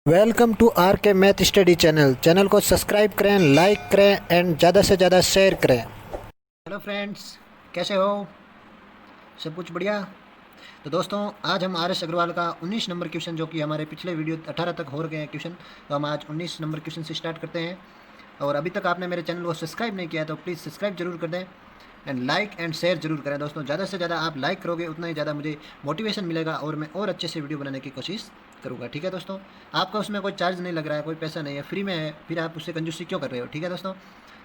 Welcome to are के math study channel को subscribe करें, लाइक करें एंड ज़्यादा से ज़्यादा शेयर करें। हेलो फ्रेंड्स, कैसे हो? सब कुछ बढ़िया। तो दोस्तों, आज हम आर एस अग्रवाल का 19 नंबर क्वेश्चन, जो कि हमारे पिछले वीडियो 18 तक हो गए हैं क्वेश्चन, तो हम आज 19 नंबर क्वेश्चन से स्टार्ट करते हैं। और अभी तक आपने मेरे चैनल को सब्सक्राइब नहीं किया है तो प्लीज़ सब्सक्राइब जरूर कर दें एंड लाइक एंड शेयर जरूर करें। दोस्तों, ज़्यादा से ज़्यादा आप लाइक करोगे उतना ही ज़्यादा मुझे मोटिवेशन मिलेगा और मैं और अच्छे से वीडियो बनाने की कोशिश करूँगा। ठीक है दोस्तों, आपका उसमें कोई चार्ज नहीं लग रहा है, कोई पैसा नहीं है, फ्री में है, फिर आप उससे कंजूसी क्यों कर रहे हो? ठीक है दोस्तों,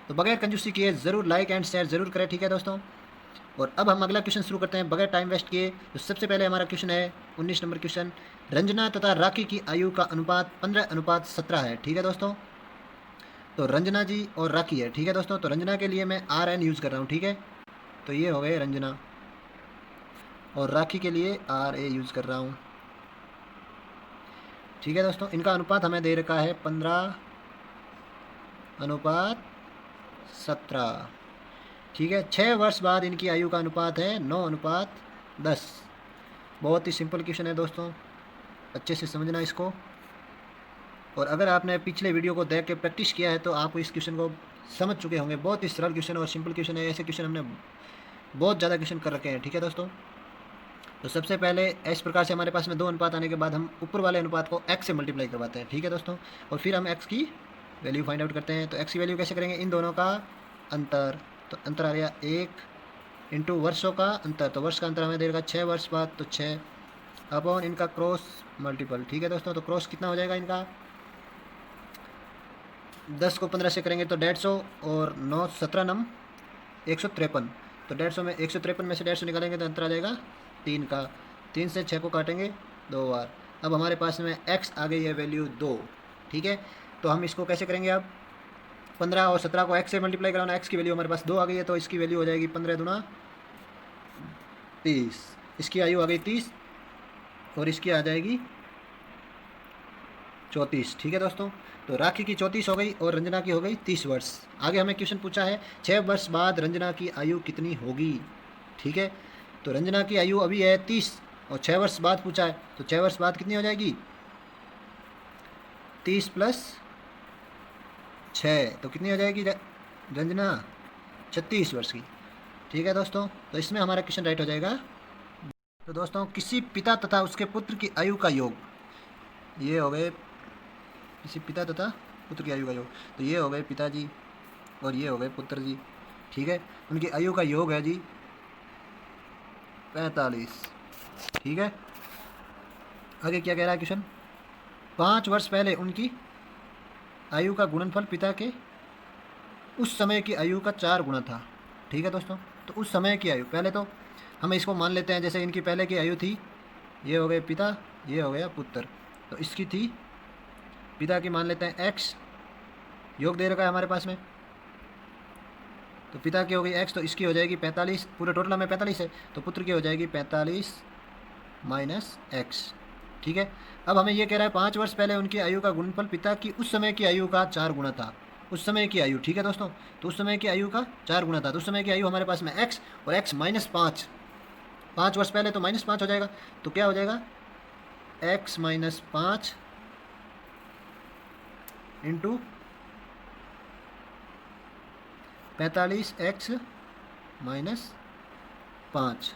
तो बगैर कंजूसी किए ज़रूर लाइक एंड शेयर जरूर करें। ठीक है दोस्तों, और अब हम अगला क्वेश्चन शुरू करते हैं बगैर टाइम वेस्ट किए। तो सबसे पहले हमारा क्वेश्चन है 19 नंबर क्वेश्चन। रंजना तथा राखी की आयु का अनुपात 15:17 है। ठीक है दोस्तों, तो रंजना जी और राखी है। ठीक है दोस्तों, तो रंजना के लिए मैं RN यूज़ कर रहा हूँ। ठीक है, तो ये हो गए रंजना, और राखी के लिए RA यूज़ कर रहा हूँ। ठीक है दोस्तों, इनका अनुपात हमें दे रखा है 15:17। ठीक है, 6 वर्ष बाद इनकी आयु का अनुपात है 9:10। बहुत ही सिंपल क्वेश्चन है दोस्तों, अच्छे से समझना इसको। और अगर आपने पिछले वीडियो को देख के प्रैक्टिस किया है तो आप इस क्वेश्चन को समझ चुके होंगे। बहुत ही सरल क्वेश्चन और सिंपल क्वेश्चन है। ऐसे क्वेश्चन हमने बहुत ज़्यादा क्वेश्चन कर रखे हैं। ठीक है दोस्तों, तो सबसे पहले इस प्रकार से हमारे पास में 2 अनुपात आने के बाद हम ऊपर वाले अनुपात को x से मल्टीप्लाई करवाते हैं। ठीक है दोस्तों, और फिर हम x की वैल्यू फाइंड आउट करते हैं। तो x की वैल्यू कैसे करेंगे? इन दोनों का अंतर, तो अंतर आ गया 1 इंटू वर्षों का अंतर, तो वर्ष का अंतर हमें देगा 6 वर्ष बाद, तो 6 अपॉन इनका क्रॉस मल्टीपल। ठीक है दोस्तों, तो क्रॉस कितना हो जाएगा इनका? 10 को 15 से करेंगे तो 150, और 9 17 नम 153, तो 150 में 153 में से 150 निकालेंगे तो अंतर आ जाएगा 3 का। 3 से 6 को काटेंगे 2 बार। अब हमारे पास में x आ गई है वैल्यू 2। ठीक है, तो हम इसको कैसे करेंगे? अब 15 और 17 को x से मल्टीप्लाई कराना, x की वैल्यू हमारे पास 2 आ गई है, तो इसकी वैल्यू हो जाएगी 15 दूना 30। इसकी आयु आ गई 30 और इसकी आ जाएगी 34। ठीक है दोस्तों, तो राखी की 34 हो गई और रंजना की हो गई 30 वर्ष। आगे हमें क्वेश्चन पूछा है 6 वर्ष बाद रंजना की आयु कितनी होगी। ठीक है, तो रंजना की आयु अभी है 30 और 6 वर्ष बाद पूछा है, तो 6 वर्ष बाद कितनी हो जाएगी? 30 प्लस 6, तो कितनी हो जाएगी रंजना? 36 वर्ष की। ठीक है दोस्तों, तो इसमें हमारा क्वेश्चन राइट हो जाएगा। तो दोस्तों, किसी पिता तथा उसके पुत्र की आयु का योग, ये हो गए किसी पिता तथा पुत्र की आयु का योग, तो ये हो गए पिताजी और ये हो गए पुत्र जी। ठीक है, उनकी आयु का योग है जी 45। ठीक है, आगे क्या कह रहा है क्वेश्चन? 5 वर्ष पहले उनकी आयु का गुणनफल पिता के उस समय की आयु का 4 गुना था। ठीक है दोस्तों, तो उस समय की आयु, पहले तो हम इसको मान लेते हैं जैसे इनकी पहले की आयु थी, ये हो गए पिता, ये हो गया पुत्र, तो इसकी थी पिता की मान लेते हैं x, योग दे रखा है हमारे पास में, तो पिता की हो गई x, तो इसकी हो जाएगी 45। पूरे टोटल में 45 है, तो पुत्र की हो जाएगी 45 माइनस x। ठीक है, अब हमें ये कह रहा है 5 वर्ष पहले उनकी आयु का गुणनफल पिता की उस समय की आयु का 4 गुना था। उस समय की आयु, ठीक है दोस्तों, तो उस समय की आयु का 4 गुना था, तो उस समय की आयु हमारे पास में x और x -5। 5 वर्ष पहले तो -5 हो जाएगा, तो क्या हो जाएगा? x -5 into 45x -5।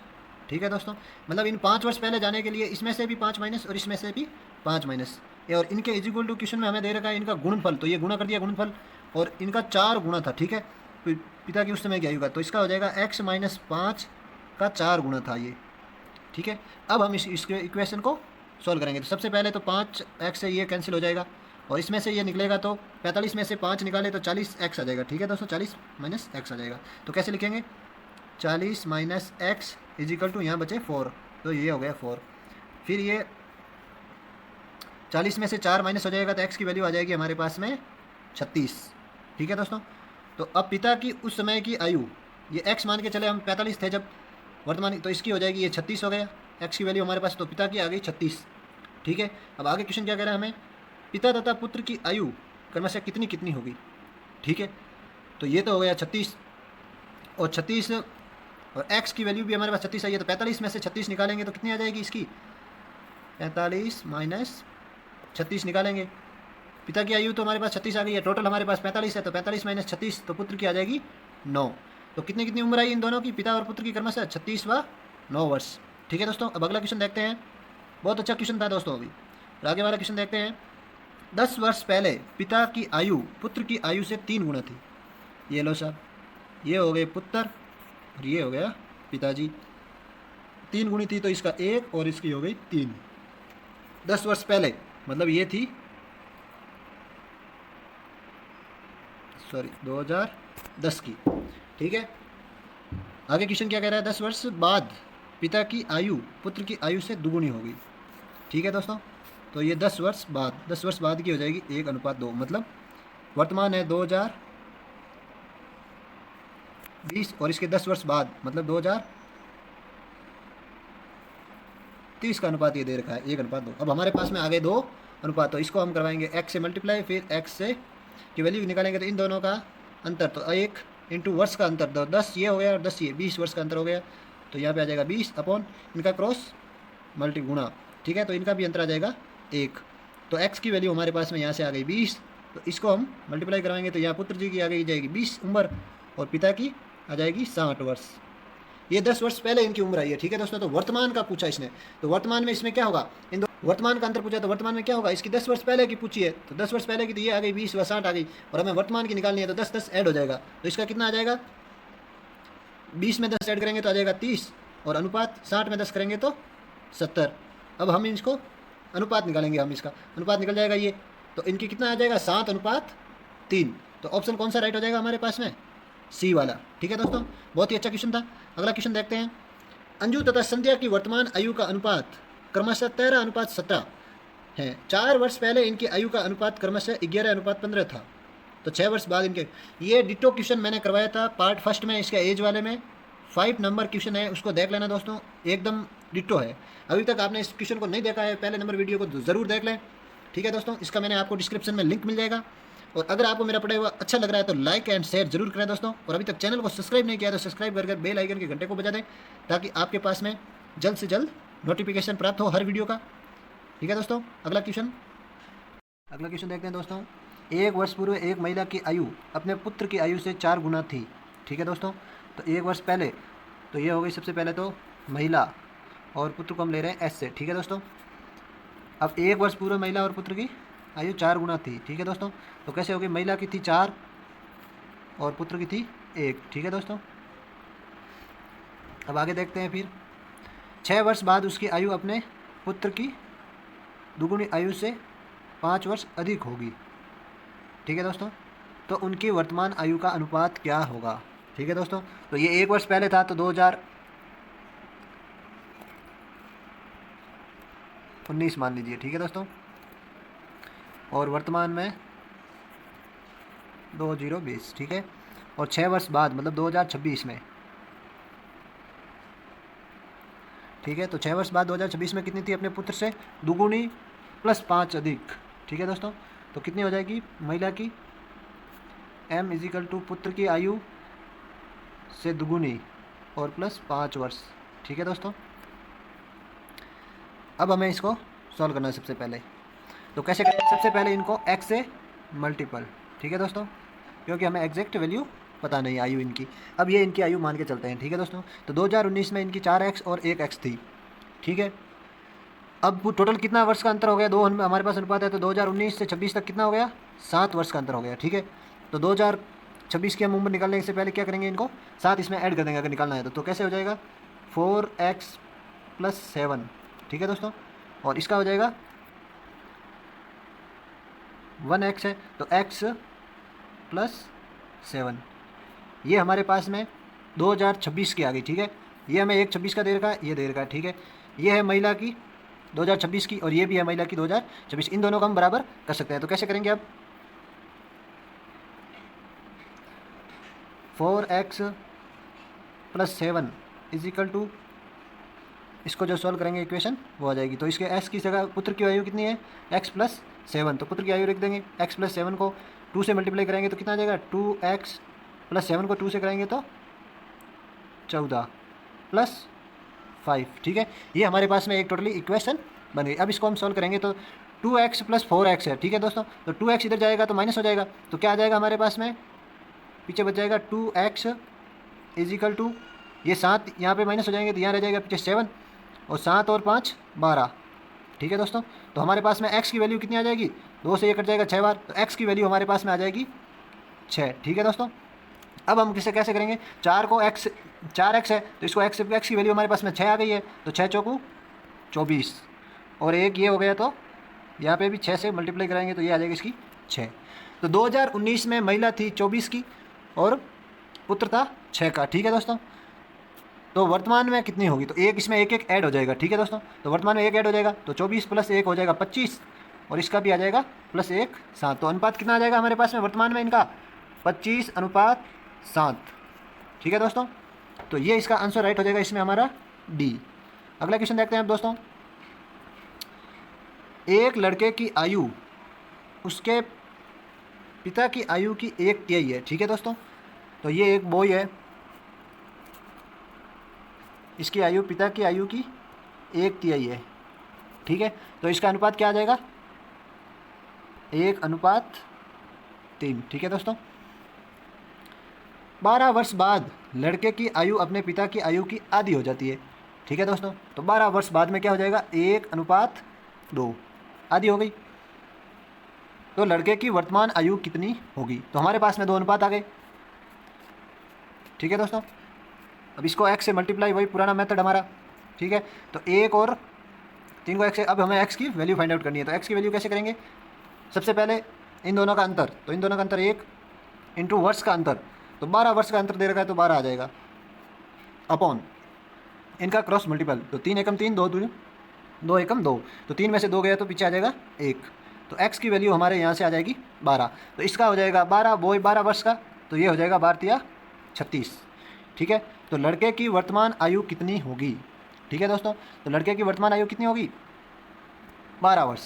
ठीक है दोस्तों, मतलब इन 5 वर्ष पहले जाने के लिए इसमें से भी 5 माइनस और इसमें से भी 5 माइनस, और इनके इज इक्वल टू क्वेश्चन में हमें दे रखा है इनका गुणनफल, तो ये गुणा कर दिया गुणनफल, और इनका 4 गुना था। ठीक है, पिता की उस समय की आयु का, तो इसका हो जाएगा x -5 का 4 गुना था ये। ठीक है, अब हम इसके इक्वेशन को सॉल्व करेंगे। तो सबसे पहले तो 5x से ये कैंसिल हो जाएगा और इसमें से ये निकलेगा, तो 45 में से 5 निकाले तो 40x आ जाएगा। ठीक है दोस्तों, 40 माइनस x आ जाएगा, तो कैसे लिखेंगे? 40 minus x is equal to, यहाँ बचे 4, तो ये हो गया 4। फिर ये 40 में से 4 माइनस हो जाएगा तो x की वैल्यू आ जाएगी हमारे पास में 36। ठीक है दोस्तों, तो अब पिता की उस समय की आयु, ये x मान के चले हम 45 थे जब वर्तमान, तो इसकी हो जाएगी ये 36 हो गया x की वैल्यू हमारे पास, तो पिता की आ गई 36। ठीक है, अब आगे क्वेश्चन क्या कह रहा है हमें? पिता तथा पुत्र की आयु क्रमशः कितनी कितनी होगी। ठीक है, तो ये तो हो गया 36 और 36, और x की वैल्यू भी हमारे पास 36 आई है, तो 45 में से 36 निकालेंगे तो कितनी आ जाएगी इसकी? 45 माइनस 36 निकालेंगे। पिता की आयु तो हमारे पास 36 आ गई है, टोटल हमारे पास 45 है, तो 45 माइनस 36 तो पुत्र की आ जाएगी 9। तो कितनी कितनी उम्र आई इन दोनों की, पिता और पुत्र की क्रमशः 36 व 9 वर्ष। ठीक है दोस्तों, अब अगला क्वेश्चन देखते हैं। बहुत अच्छा क्वेश्चन था दोस्तों। अभी और आगे वाला क्वेश्चन देखते हैं। 10 वर्ष पहले पिता की आयु पुत्र की आयु से 3 गुना थी। ये लो साहब, ये हो गए पुत्र और ये हो गया पिताजी। 3 गुनी थी तो इसका 1 और इसकी हो गई 3। 10 वर्ष पहले मतलब ये थी 2010 की। ठीक है, आगे क्वेश्चन क्या कह रहा है, 10 वर्ष बाद पिता की आयु पुत्र की आयु से दुगुनी होगी। ठीक है दोस्तों, तो ये 10 वर्ष बाद, 10 वर्ष बाद की हो जाएगी 1:2, मतलब वर्तमान है 2020 और इसके 10 वर्ष बाद मतलब 2030 का अनुपात ये दे रखा है 1:2। अब हमारे पास में आ गए 2 अनुपात, तो इसको हम करवाएंगे x से मल्टीप्लाई, फिर x से की वैल्यू निकालेंगे तो इन दोनों का अंतर, तो 1 इंटू वर्ष का अंतर, तो 10 ये हो गया और 10 ये, 20 वर्ष का अंतर हो गया। तो यहाँ पे आ जाएगा 20 अपॉन इनका क्रॉस मल्टी गुणा। ठीक है, तो इनका भी अंतर आ जाएगा 1। तो x की वैल्यू हमारे पास में यहाँ से आ गई 20, तो इसको हम मल्टीप्लाई कराएंगे तो यहाँ पुत्र जी की आ गई जाएगी 20 उम्र और पिता की आ जाएगी 60 वर्ष। ये 10 वर्ष पहले इनकी उम्र आई है। ठीक है दोस्तों, तो वर्तमान का पूछा इसने, तो वर्तमान में इसमें क्या होगा, इन दो वर्तमान का अंतर पूछा, तो वर्तमान में क्या होगा, इसकी 10 वर्ष पहले की पूछी है, तो 10 वर्ष पहले की तो ये आ गई 20 व 60 आ गई, और हमें वर्तमान की निकालनी है तो 10 10 ऐड हो जाएगा, तो इसका कितना आ जाएगा, 20 में 10 ऐड करेंगे तो आ जाएगा 30, और अनुपात 60 में 10 करेंगे तो 70। अब हम इसको अनुपात निकालेंगे, हम इसका अनुपात निकल जाएगा ये, तो इनकी कितना आ जाएगा 7:3। तो ऑप्शन कौन सा राइट हो जाएगा हमारे पास में, सी वाला। ठीक है दोस्तों, बहुत ही अच्छा क्वेश्चन था। अगला क्वेश्चन देखते हैं। अंजू तथा संध्या की वर्तमान आयु का अनुपात क्रमशः 13:17 है। 4 वर्ष पहले इनकी आयु का अनुपात क्रमशः 11:15 था। तो 6 वर्ष बाद इनके, ये डिटो क्वेश्चन मैंने करवाया था पार्ट फर्स्ट में, इसके एज वाले में 5 नंबर क्वेश्चन है, उसको देख लेना दोस्तों, एकदम डिटो है। अभी तक आपने इस क्वेश्चन को नहीं देखा है, पहले नंबर वीडियो को ज़रूर देख लें। ठीक है दोस्तों, इसका मैंने आपको डिस्क्रिप्शन में लिंक मिल जाएगा। और अगर आपको मेरा पढ़ाया हुआ अच्छा लग रहा है तो लाइक एंड शेयर जरूर करें दोस्तों, और अभी तक चैनल को सब्सक्राइब नहीं किया तो सब्सक्राइब कर बेल आइकन के घंटे को बजा दें, ताकि आपके पास में जल्द से जल्द नोटिफिकेशन प्राप्त हो हर वीडियो का। ठीक है दोस्तों, अगला क्वेश्चन देखते हैं दोस्तों। 1 वर्ष पूर्व एक महिला की आयु अपने पुत्र की आयु से 4 गुना थी। ठीक है दोस्तों, तो 1 वर्ष पहले, तो ये हो गई सबसे पहले तो महिला, और पुत्र को हम ले रहे हैं एस से। ठीक है दोस्तों, अब 1 वर्ष पूर्व महिला और पुत्र की आयु 4 गुना थी। ठीक है दोस्तों, तो कैसे होगी, महिला की थी 4 और पुत्र की थी 1। ठीक है दोस्तों, अब आगे देखते हैं। फिर 6 वर्ष बाद उसकी आयु अपने पुत्र की दुगुनी आयु से 5 वर्ष अधिक होगी। ठीक है दोस्तों, तो उनकी वर्तमान आयु का अनुपात क्या होगा। ठीक है दोस्तों, तो ये 1 वर्ष पहले था तो 2019 मान लीजिए। ठीक है दोस्तों, और वर्तमान में 2020। ठीक है, और 6 वर्ष बाद मतलब 2026 में। ठीक है, तो 6 वर्ष बाद 2026 में कितनी थी अपने पुत्र से दुगुनी प्लस 5 अधिक। ठीक है दोस्तों, तो कितनी हो जाएगी महिला की, m = पुत्र की आयु से दुगुनी और प्लस 5 वर्ष। ठीक है दोस्तों, अब हमें इसको सॉल्व करना है। सबसे पहले तो कैसे करें, सबसे पहले इनको x से मल्टीपल। ठीक है दोस्तों, क्योंकि हमें एग्जैक्ट वैल्यू पता नहीं आयु इनकी, अब ये इनकी आयु मान के चलते हैं। ठीक है दोस्तों, तो 2019 में इनकी 4x और 1x थी। ठीक है, अब वो टोटल कितना वर्ष का अंतर हो गया, दो हमारे पास अनुपात है, तो 2019 से 26 तक कितना हो गया, 7 वर्ष का अंतर हो गया। ठीक है, तो 2026 की हम उम्र निकालने से पहले क्या करेंगे, इनको 7 इसमें ऐड कर देंगे अगर निकालना है तो कैसे हो जाएगा 4x + 7। ठीक है दोस्तों, और इसका हो जाएगा 1x है, तो x + 7, ये हमारे पास में 2026 की आ गई। ठीक है, ये हमें 1/26 का दे रखा है, ये दे रखा है। ठीक है, ये है महिला की 2026 की, और ये भी है महिला की 2026। इन दोनों को हम बराबर कर सकते हैं, तो कैसे करेंगे अब, 4x + 7 = इसको जो सॉल्व करेंगे इक्वेशन वो आ जाएगी। तो इसके s की जगह पुत्र की आयु कितनी है, x + 7, तो पुत्र की आयु लिख देंगे। x + 7 को 2 से मल्टीप्लाई करेंगे तो कितना आ जाएगा, 2x + 7 को 2 से करेंगे तो 14 + 5। ठीक है, ये हमारे पास में एक टोटली इक्वेशन बन गई। अब इसको हम सॉल्व करेंगे तो 2x प्लस 4x है, ठीक है दोस्तों। तो 2x इधर जाएगा तो माइनस हो जाएगा, तो क्या आ जाएगा हमारे पास में, पीछे बच जाएगा 2x इज इक्वल टू, ये 7 यहाँ पे माइनस हो जाएंगे तो यहाँ रह जाएगा पीछे 7, और 7 और 5 12, ठीक है दोस्तों। तो हमारे पास में x की वैल्यू कितनी आ जाएगी, 2 से ये कट जाएगा 6 बार, तो x की वैल्यू हमारे पास में आ जाएगी 6, ठीक है दोस्तों। अब हम किसे कैसे करेंगे, 4x है तो इसको x की वैल्यू हमारे पास में 6 आ गई है, तो 6 चौकू 24, और एक ये हो गया, तो यहाँ पे भी 6 से मल्टीप्लाई कराएंगे तो ये आ जाएगी इसकी 6। तो 2019 में महिला थी 24 की और पुत्र था 6 का, ठीक है दोस्तों। तो वर्तमान में कितनी होगी, तो एक इसमें एक एक ऐड हो जाएगा, ठीक है दोस्तों। तो वर्तमान में एक ऐड हो जाएगा तो 24 प्लस 1 हो जाएगा 25, और इसका भी आ जाएगा प्लस 1 7। तो अनुपात कितना आ जाएगा हमारे पास में वर्तमान में इनका, 25:7, ठीक है दोस्तों। तो ये इसका आंसर राइट हो जाएगा इसमें हमारा डी। अगला क्वेश्चन देखते हैं अब दोस्तों। एक लड़के की आयु उसके पिता की आयु की 1/3 है, ठीक है दोस्तों। तो ये एक बॉय है, इसकी आयु पिता की आयु की 1/3 है, ठीक है। तो इसका अनुपात क्या आ जाएगा, 1:3, ठीक है दोस्तों। 12 वर्ष बाद लड़के की आयु अपने पिता की आयु की आधी हो जाती है, ठीक है दोस्तों। तो 12 वर्ष बाद में क्या हो जाएगा, 1:2, आधी हो गई। तो लड़के की वर्तमान आयु कितनी होगी, तो हमारे पास में 2 अनुपात आ गए, ठीक है दोस्तों। अब इसको x से मल्टीप्लाई, वही पुराना मेथड हमारा, ठीक है। तो 1 और 3 को x से, अब हमें x की वैल्यू फाइंड आउट करनी है। तो x की वैल्यू कैसे करेंगे, सबसे पहले इन दोनों का अंतर, तो इन दोनों का अंतर 1 इंटू वर्ष का अंतर, तो 12 वर्ष का अंतर दे रखा है तो 12 आ जाएगा, अपॉन इनका क्रॉस मल्टीपल, तो 3 एकम 3, 2 एकम 2, तो 3 में से 2 गया तो पीछे आ जाएगा 1, तो x की वैल्यू हमारे यहाँ से आ जाएगी 12। तो इसका हो जाएगा 12, बॉय 12 वर्ष का, तो ये हो जाएगा 12 36, ठीक है। तो लड़के की वर्तमान आयु कितनी होगी, ठीक है दोस्तों। तो लड़के की वर्तमान आयु कितनी होगी, 12 वर्ष,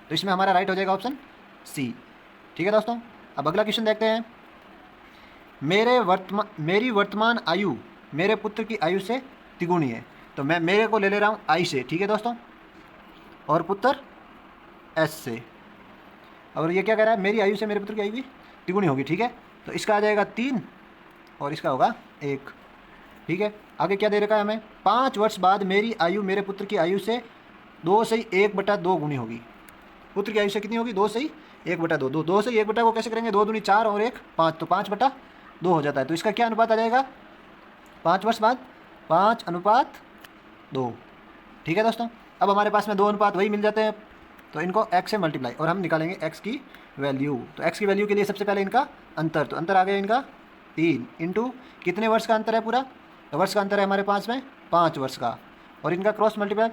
तो इसमें हमारा राइट हो जाएगा ऑप्शन सी, ठीक है दोस्तों। अब अगला क्वेश्चन देखते हैं। मेरी वर्तमान आयु मेरे पुत्र की आयु से तिगुनी है, तो मैं मेरे को ले रहा हूँ आई से, ठीक है दोस्तों, और पुत्र एस से, और ये क्या कह रहा है, मेरी आयु से मेरे पुत्र की आयु भी तिगुनी होगी, ठीक है। तो इसका आ जाएगा 3 और इसका होगा 1, ठीक है। आगे क्या दे रखा है हमें, 5 वर्ष बाद मेरी आयु मेरे पुत्र की आयु से 2 से 1/2 गुनी होगी। पुत्र की आयु से कितनी होगी, 2 से 1/2, 2 से 1/2 को कैसे करेंगे, 2 दूनी 4 और 1 5, तो 5/2 हो जाता है। तो इसका क्या अनुपात आ जाएगा, 5 वर्ष बाद 5:2, ठीक है दोस्तों। अब हमारे पास में 2 अनुपात वही मिल जाते हैं, तो इनको x से मल्टीप्लाई, और हम निकालेंगे x की वैल्यू। तो x की वैल्यू के लिए सबसे पहले इनका अंतर, तो अंतर आ गया इनका 3 इंटू कितने वर्ष का अंतर है पूरा, तो वर्ष का अंतर है हमारे पास में 5 वर्ष का, और इनका क्रॉस मल्टीप्लाई,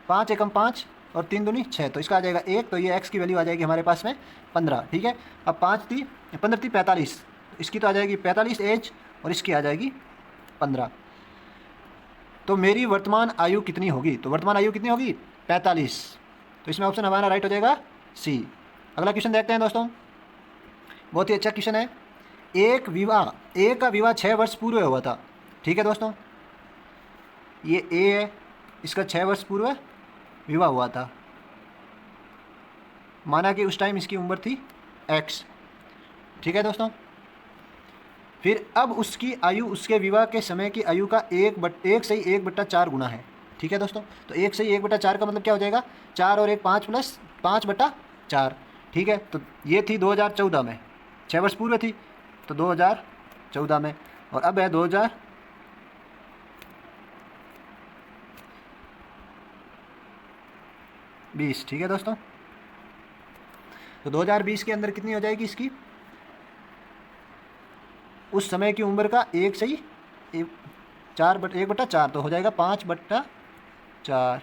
5 एकम 5 और 3 दूनी 6, तो इसका आ जाएगा 1, तो ये x की वैल्यू आ जाएगी हमारे पास में 15, ठीक है। अब 15 थी 45, इसकी तो आ जाएगी 45 एज, और इसकी आ जाएगी 15। तो मेरी वर्तमान आयु कितनी होगी, तो वर्तमान आयु कितनी होगी 45, तो इसमें ऑप्शन हमारा राइट हो जाएगा सी। अगला क्वेश्चन देखते हैं दोस्तों, बहुत ही अच्छा क्वेश्चन है। एक का विवाह 6 वर्ष पूर्व हुआ था, ठीक है दोस्तों। ये ए है, इसका 6 वर्ष पूर्व विवाह हुआ था, माना कि उस टाइम इसकी उम्र थी x, ठीक है दोस्तों। फिर अब उसकी आयु उसके विवाह के समय की आयु का 1 से 1/4 गुना है, ठीक है दोस्तों। तो 1 से 1/4 का मतलब क्या हो जाएगा, 4 और 1 5 प्लस 5/4, ठीक है। तो ये थी 2014 में, 6 वर्ष पूर्व थी, तो 2014 में, और अब है 2020, ठीक है दोस्तों। तो 2020 के अंदर कितनी हो जाएगी इसकी, उस समय की उम्र का 1 से 1/4, तो हो जाएगा 5/4,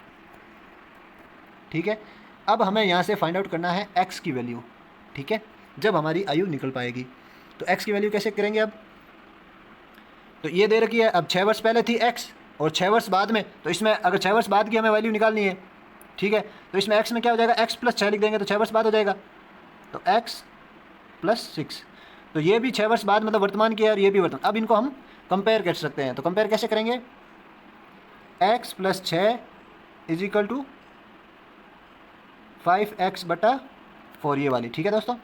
ठीक है। अब हमें यहाँ से फाइंड आउट करना है x की वैल्यू, ठीक है, जब हमारी आयु निकल पाएगी। तो x की वैल्यू कैसे करेंगे अब, तो ये दे रखी है, अब 6 वर्ष पहले थी x और 6 वर्ष बाद में, तो इसमें अगर 6 वर्ष बाद की हमें वैल्यू निकालनी है, ठीक है, तो इसमें x में क्या हो जाएगा, x + 6 लिख देंगे तो 6 वर्ष बाद हो जाएगा, तो x + 6, तो ये भी 6 वर्ष बाद मतलब वर्तमान की है, और ये भी वर्तमान। अब इनको हम कंपेयर कर सकते हैं, तो कंपेयर कैसे करेंगे, x + 6 = 5x/4 ये वाली, ठीक है दोस्तों।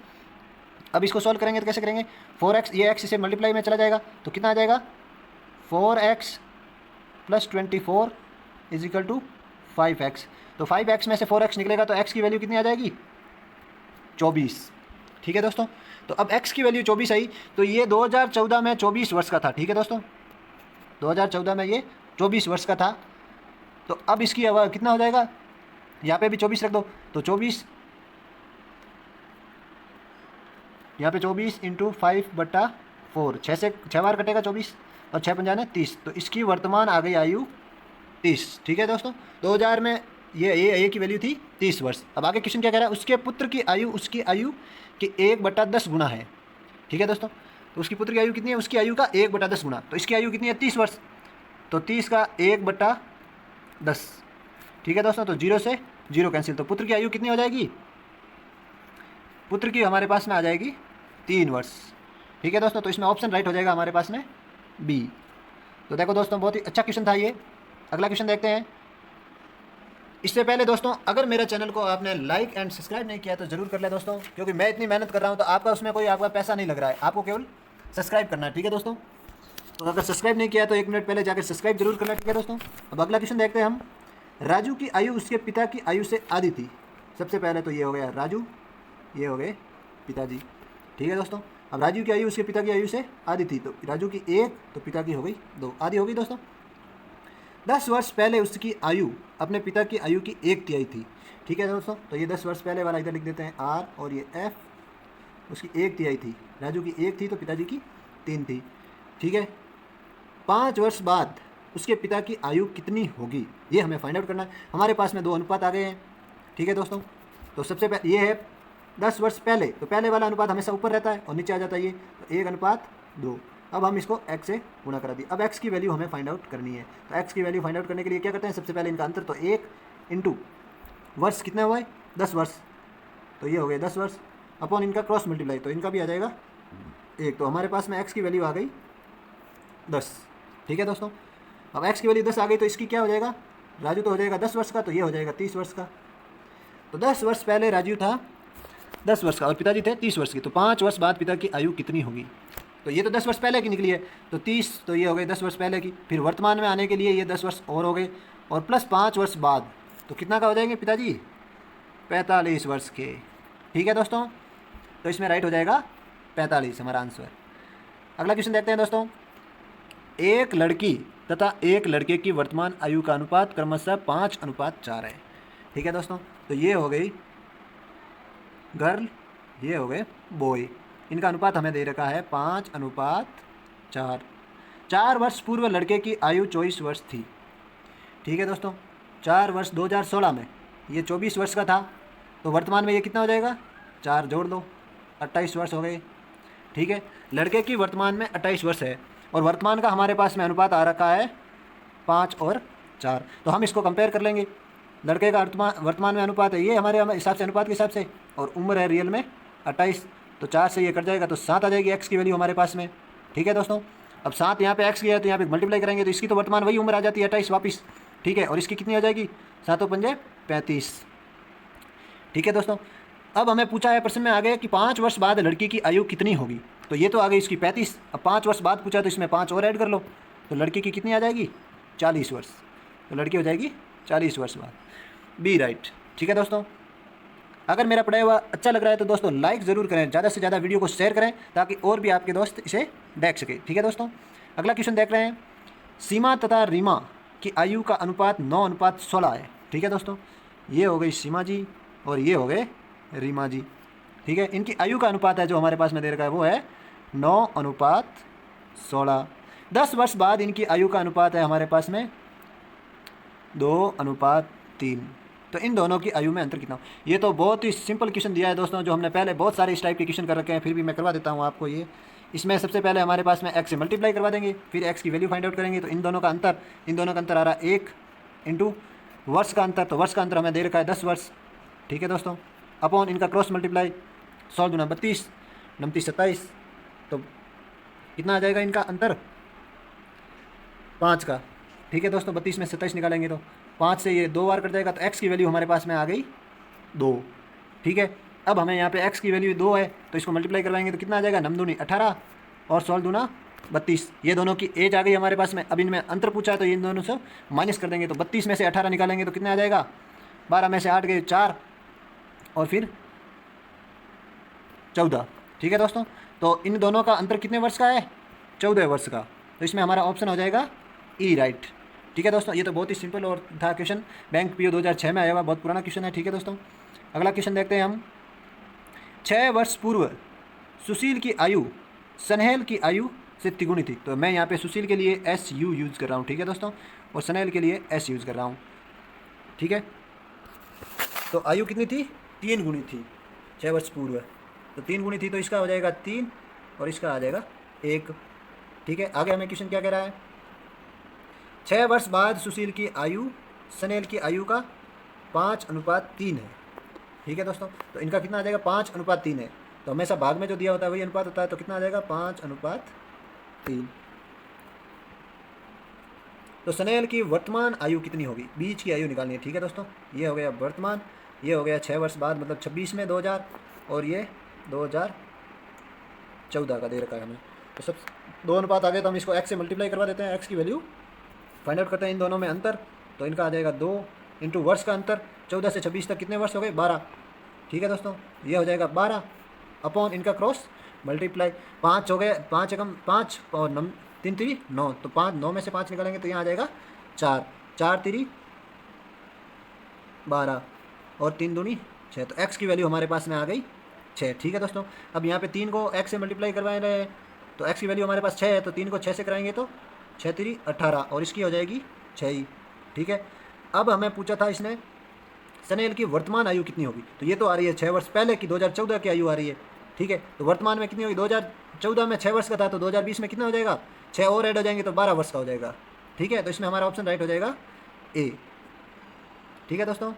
अब इसको सॉल्व करेंगे तो कैसे करेंगे, 4x, ये x इसे मल्टीप्लाई में चला जाएगा तो कितना आ जाएगा, 4x + 24 = 5x। तो 5x में से 4x निकलेगा तो x की वैल्यू कितनी आ जाएगी, 24, ठीक है दोस्तों। तो अब x की वैल्यू 24 आई, तो ये 2014 में 24 वर्ष का था, ठीक है दोस्तों, 2014 में ये 24 वर्ष का था। तो अब इसकी कितना हो जाएगा, यहाँ पे भी 24 रख दो, तो 24, यहाँ पे 24 × 5/4, 6 से 6 बार कटेगा 24 और 6 पंजा 30, तो इसकी वर्तमान आ गई आयु 30, ठीक है दोस्तों। 2000 में ये की वैल्यू थी 30 वर्ष। अब आगे क्वेश्चन क्या कह रहा है, उसके पुत्र की आयु उसकी आयु की 1/10 गुना है, ठीक है दोस्तों। तो उसकी पुत्र की आयु कितनी है, उसकी आयु का 1/10 गुना, तो इसकी आयु कितनी है, 30 वर्ष, तो 30 का 1/10, ठीक है दोस्तों। तो 0 से 0 कैंसिल, तो पुत्र की आयु कितनी हो जाएगी, पुत्र की हमारे पास में आ जाएगी 3 वर्ष, ठीक है दोस्तों। तो इसमें ऑप्शन राइट हो जाएगा हमारे पास में बी। तो देखो दोस्तों, बहुत ही अच्छा क्वेश्चन था ये। अगला क्वेश्चन देखते हैं। इससे पहले दोस्तों, अगर मेरे चैनल को आपने लाइक एंड सब्सक्राइब नहीं किया तो ज़रूर कर ले दोस्तों, क्योंकि मैं इतनी मेहनत कर रहा हूँ तो आपका उसमें कोई आपका पैसा नहीं लग रहा है, आपको केवल सब्सक्राइब करना है, ठीक है दोस्तों। तो अगर सब्सक्राइब नहीं किया तो 1 मिनट पहले जाकर सब्सक्राइब जरूर करना, ठीक है दोस्तों। अब अगला क्वेश्चन देखते हैं हम। राजू की आयु उसके पिता की आयु से आधी थी। सबसे पहले तो ये हो गया राजू, ये हो गए पिताजी, ठीक है दोस्तों। अब राजू की आयु उसके पिता की आयु से आधी थी, तो राजू की 1 तो पिता की हो गई 2, आधी हो गई दोस्तों। 10 वर्ष पहले उसकी आयु अपने पिता की आयु की 1/3 थी, ठीक है दोस्तों। तो ये 10 वर्ष पहले वाला इधर लिख देते हैं R, और ये F, उसकी 1/3 थी, राजू की 1 थी तो पिताजी की 3 थी, ठीक है। 5 वर्ष बाद उसके पिता की आयु कितनी होगी, ये हमें फाइंड आउट करना है। हमारे पास में 2 अनुपात आ गए हैं, ठीक है दोस्तों। तो सबसे पहले ये है 10 वर्ष पहले, तो पहले वाला अनुपात हमेशा ऊपर रहता है और नीचे आ जाता है ये, तो 1:2। अब हम इसको x से गुणा करा दिए। अब x की वैल्यू हमें फाइंड आउट करनी है, तो x की वैल्यू फाइंड आउट करने के लिए क्या करते हैं, सबसे पहले इनका अंतर, तो 1 × वर्ष कितना हुआ है, 10 वर्ष, तो ये हो गए 10 वर्ष, अपॉन इनका क्रॉस मल्टीप्लाई, तो इनका भी आ जाएगा 1। तो हमारे पास में x की वैल्यू आ गई 10, ठीक है दोस्तों। अब x की वैल्यू 10 आ गई तो इसकी क्या हो जाएगा, राजू तो हो जाएगा 10 वर्ष का, तो ये हो जाएगा 30 वर्ष का। तो 10 वर्ष पहले राजू था 10 वर्ष का और पिताजी थे 30 वर्ष की, तो 5 वर्ष बाद पिता की आयु कितनी होगी। तो ये तो 10 वर्ष पहले की निकली है, तो 30, तो ये हो गए 10 वर्ष पहले की। फिर वर्तमान में आने के लिए ये 10 वर्ष और हो गए, और प्लस 5 वर्ष बाद, तो कितना का हो जाएंगे पिताजी, 45 वर्ष के, ठीक है दोस्तों। तो इसमें राइट हो जाएगा 45 हमारा आंसर। अगला क्वेश्चन देखते हैं दोस्तों। एक लड़की तथा एक लड़के की वर्तमान आयु का अनुपात क्रमशः 5:4 है, ठीक है दोस्तों। तो ये हो गई गर्ल, ये हो गए बॉय, इनका अनुपात हमें दे रखा है 5:4। 4 वर्ष पूर्व लड़के की आयु 24 वर्ष थी, ठीक है दोस्तों। 4 वर्ष 2016 में ये 24 वर्ष का था, तो वर्तमान में ये कितना हो जाएगा, 4 जोड़ दो, 28 वर्ष हो गए, ठीक है। लड़के की वर्तमान में 28 वर्ष है और वर्तमान का हमारे पास में अनुपात आ रखा है 5 और 4, तो हम इसको कंपेयर कर लेंगे। लड़के का वर्तमान में अनुपात है ये हमारे हिसाब से, अनुपात के हिसाब से, और उम्र है रियल में 28, तो 4 से ये कट जाएगा तो 7 आ जाएगी x की वैल्यू हमारे पास में, ठीक है दोस्तों। अब 7 यहाँ पे x की है तो यहाँ पे मल्टीप्लाई करेंगे तो इसकी तो वर्तमान वही उम्र आ जाती है 28 वापस, ठीक है। और इसकी कितनी आ जाएगी, 7 × 5 = 35, ठीक है दोस्तों। अब हमें पूछा है प्रश्न में आगे कि 5 वर्ष बाद लड़की की आयु कितनी होगी, तो ये तो आ गई इसकी 35। अब 5 वर्ष बाद पूछा तो इसमें 5 और ऐड कर लो, तो लड़की की कितनी आ जाएगी, 40 वर्ष, तो लड़की हो जाएगी 40 वर्ष बाद, बी राइट, ठीक है दोस्तों। अगर मेरा पढ़ाया हुआ अच्छा लग रहा है तो दोस्तों लाइक ज़रूर करें, ज़्यादा से ज़्यादा वीडियो को शेयर करें ताकि और भी आपके दोस्त इसे देख सके, ठीक है दोस्तों। अगला क्वेश्चन देख रहे हैं। सीमा तथा रीमा की आयु का अनुपात 9:16 है, ठीक है दोस्तों। ये हो गई सीमा जी और ये हो गए रीमा जी, ठीक है। इनकी आयु का अनुपात है जो हमारे पास में दे रखा है वो है 9:16। 10 वर्ष बाद इनकी आयु का अनुपात है हमारे पास में 2:3। तो इन दोनों की आयु में अंतर कितना हो। ये तो बहुत ही सिंपल क्वेश्चन दिया है दोस्तों, जो हमने पहले बहुत सारे इस टाइप के क्वेश्चन कर रखे हैं, फिर भी मैं करवा देता हूँ आपको ये। इसमें सबसे पहले हमारे पास में x से मल्टीप्लाई करवा देंगे, फिर x की वैल्यू फाइंड आउट करेंगे। तो इन दोनों का अंतर आ रहा है 1 × वर्ष का अंतर, तो वर्ष का अंतर हमें दे रखा है 10 वर्ष, ठीक है दोस्तों। अपॉन इनका क्रॉस मल्टीप्लाई, 16 × 32, 29 27, तो कितना आ जाएगा इनका अंतर 5 का, ठीक है दोस्तों। 32 में 27 निकालेंगे तो 5 से ये 2 बार कट जाएगा, तो x की वैल्यू हमारे पास में आ गई 2। ठीक है। अब हमें यहाँ पे x की वैल्यू 2 है, तो इसको मल्टीप्लाई करवाएंगे तो कितना आ जाएगा, 9 दूनी 18 और 16 दूना 32। ये दोनों की एज आ गई हमारे पास में। अब इनमें अंतर पूछा है तो इन दोनों से माइनस कर देंगे, तो 32 में से 18 निकालेंगे तो कितना आ जाएगा, 12 में से 8 गए 4 और फिर 14। ठीक है दोस्तों, तो इन दोनों का अंतर कितने वर्ष का है, 14 वर्ष का। तो इसमें हमारा ऑप्शन हो जाएगा ई, राइट। ठीक है दोस्तों, ये तो बहुत ही सिंपल और था क्वेश्चन, बैंक पीओ 2006 में आया हुआ, बहुत पुराना क्वेश्चन है। ठीक है दोस्तों, अगला क्वेश्चन देखते हैं हम। 6 वर्ष पूर्व सुशील की आयु सनहेल की आयु से तिगुनी थी। तो मैं यहाँ पे सुशील के लिए एस यू यूज़ कर रहा हूँ, ठीक है दोस्तों, और सनहेल के लिए एस यूज़ कर रहा हूँ। ठीक है, तो आयु कितनी थी, 3 गुनी थी 6 वर्ष पूर्व, तो 3 गुनी थी, तो इसका हो जाएगा 3 और इसका आ जाएगा 1। ठीक है, आगे हमें क्वेश्चन क्या कह रहा है, 6 वर्ष बाद सुशील की आयु सनहेल की आयु का 5:3 है। ठीक है दोस्तों, तो इनका कितना आ जाएगा, 5:3 है। तो हमेशा भाग में जो दिया होता है वही अनुपात होता है, तो कितना आ जाएगा, 5:3। तो सनहेल की वर्तमान आयु कितनी होगी, बीच की आयु निकालनी है। ठीक है दोस्तों, ये हो गया वर्तमान, ये हो गया 6 वर्ष बाद मतलब 26 में 2000, और ये 2014 का दे रखा है हमें। तो सब 2 अनुपात आ गए, तो हम इसको x से मल्टीप्लाई करवा देते हैं, x की वैल्यू फाइंड आउट करते हैं। इन दोनों में अंतर, तो इनका आ जाएगा 2 इंटू वर्ष का अंतर, 14 से 26 तक कितने वर्ष हो गए, 12। ठीक है दोस्तों, ये हो जाएगा 12 अपॉन इनका क्रॉस मल्टीप्लाई, 5 हो गए, 5 एकम 5 और 3 3 9, तो 5 9 में से 5 निकालेंगे तो यहाँ आ जाएगा 4, 4 3 12 और 3 दूनी 6। तो x की वैल्यू हमारे पास में आ गई 6। ठीक है दोस्तों, अब यहाँ पे 3 को x से मल्टीप्लाई करवा रहे हैं, तो x की वैल्यू हमारे पास 6 है, तो 3 को 6 से कराएंगे तो 6 3 18 और इसकी हो जाएगी 6 ही। ठीक है, अब हमें पूछा था इसने सनहेल की वर्तमान आयु कितनी होगी, तो ये तो आ रही है 6 वर्ष पहले की, 2014 की आयु आ रही है। ठीक है, तो वर्तमान में कितनी होगी, 2014 में 6 वर्ष का था, तो 2020 में कितना हो जाएगा, 6 और ऐड हो जाएंगे तो 12 वर्ष का हो जाएगा। ठीक है, तो इसमें हमारा ऑप्शन राइट हो जाएगा ए। ठीक है दोस्तों।